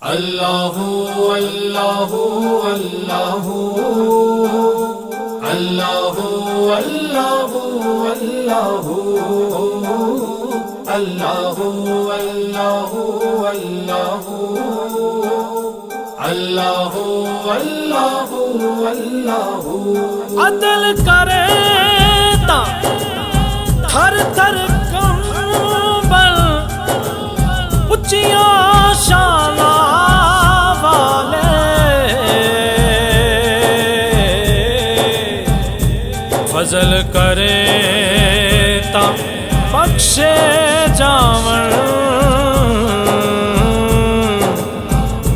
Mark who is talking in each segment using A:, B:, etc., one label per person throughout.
A: اللہ اللہ اللہ اللہ اللہ اللہ اللہ اللہ اللہ اللہ اللہ
B: عدل کرے تا تھر تھر کنبل اچیاں شانا والے فضل کرے تا بخشے جاون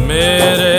B: میرے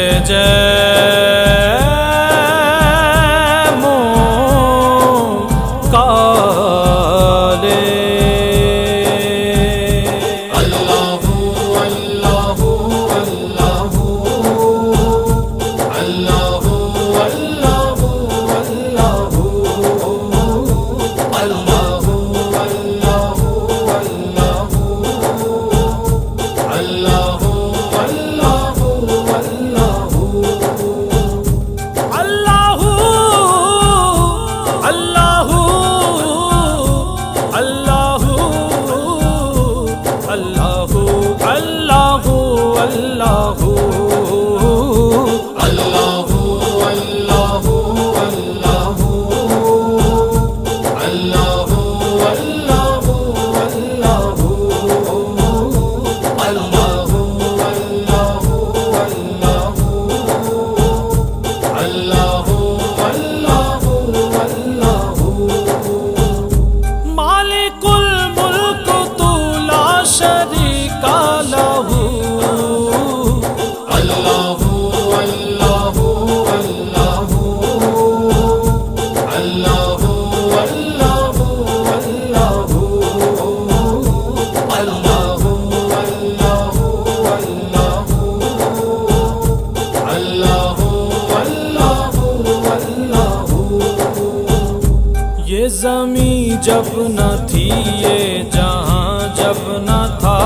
B: یہ زمین جب نہ تھی یہ جہاں جب نہ تھا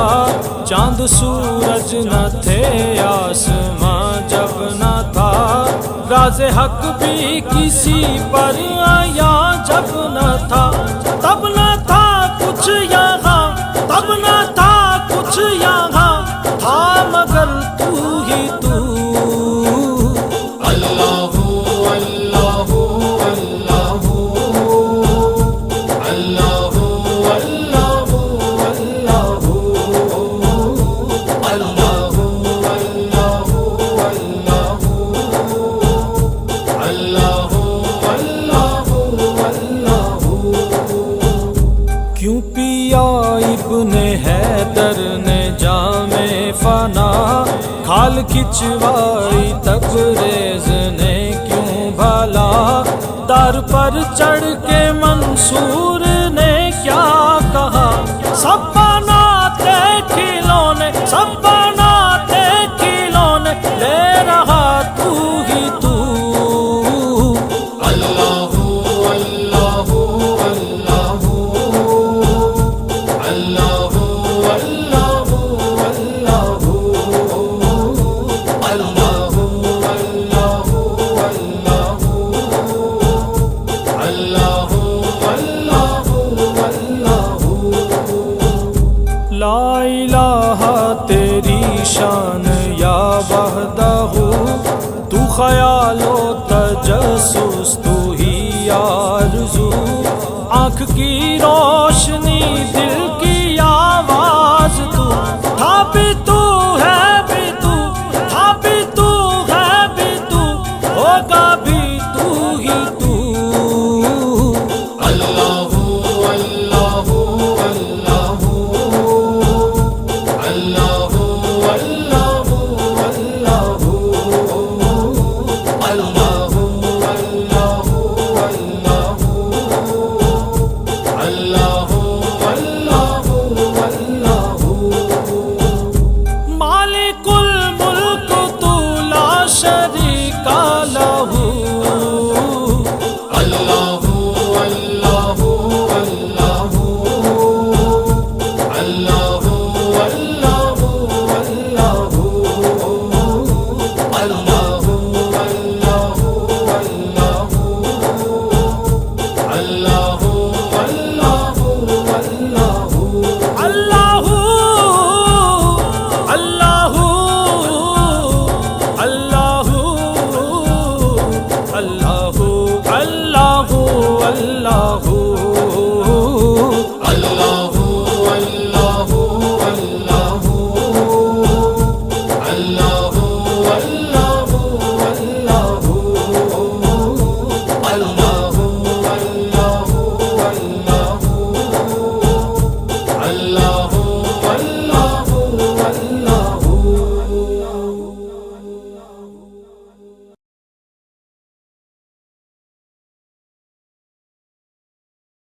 B: چاند سورج نہ تھے آسمان جب نہ تھا راز حق بھی کسی پر آیا جب نہ تھا تب نہ تھا کچھ یہاں تب نہ تھا کچھ یہاں تھا مگر تو ہی تو
A: اللہ اللہ
B: کیوں پیا ابن حیدر نے جام فنا کھال کھچوائی تبریز نے کیوں بھلا در پر چڑھ کے منصور نے کیا کہا سب بناتے کھلونے سب بناتے کھلونے لے رہا تو ہی تو
A: اللہ اللہ
B: لا الہ تیری شان یا وحدہ تو خیال و تجسس تو ہی آرزو آنکھ کی